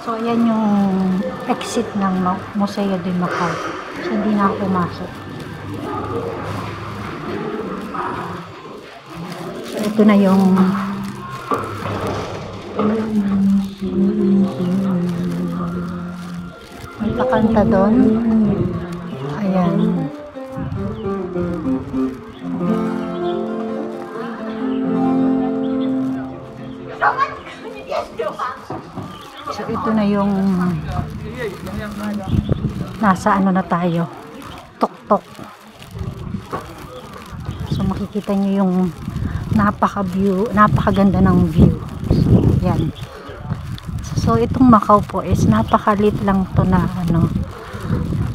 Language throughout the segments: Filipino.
So, ayan yung exit ng Museo de Macau. So, hindi na ako pumasok. So, ito na yung may pakanta doon. Ayan. So, ito na yung nasa ano na tayo, tuktok. So, makikita nyo yung napakaganda ng view. So, yan. So, itong Macau po is napakalit lang to na ano,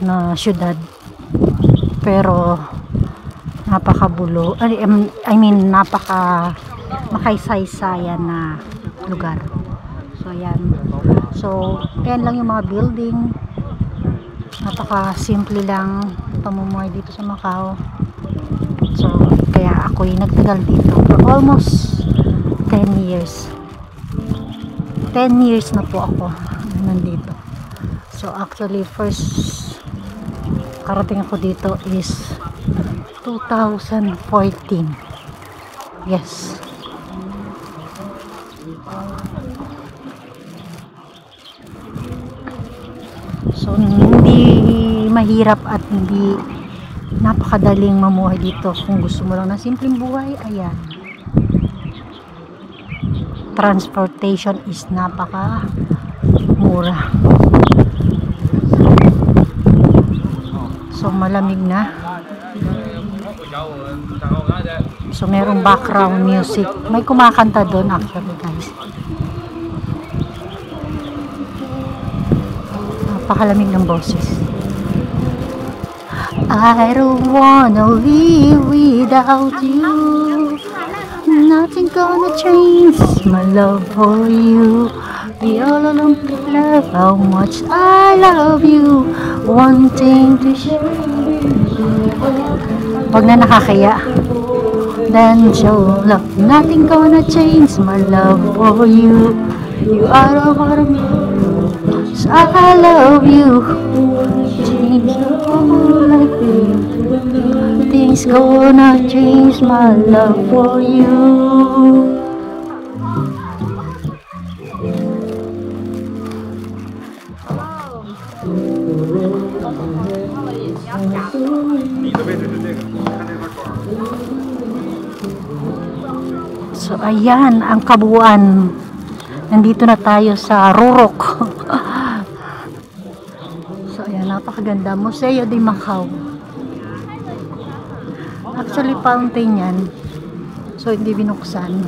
na syudad. Pero napakabulo. I mean, makaysaysayan na lugar. So, ayan. So, ayan lang yung mga building. Napaka-simple lang pamumuhay dito sa Macau. So, kaya ako'y nagtagal dito for almost 10 years. 10 years na po ako nandito. So, actually, first karating ako dito is 2014. Yes. So, hindi mahirap at hindi napakadaling mamuhay dito. Kung gusto mo lang ng simpleng buhay, ayan. Transportation is napaka mura. So, malamig na. So, merong background music. May kumakanta doon actually, guys. Napakalamig ng boses. I don't wanna live without you. Nothing gonna change my love for you. The all alone love how much I love you. One thing to share. Wag na nakakaya. Then show love. Nothing gonna change my love for you. You are a part of me. So I love you. Change like you. Things gonna change my love for you. So ayan ang kabuuan. Nandito na tayo sa Rurok. So ayan, napakaganda. Museo de Macau. Actually, fountain yan. So, hindi binuksan.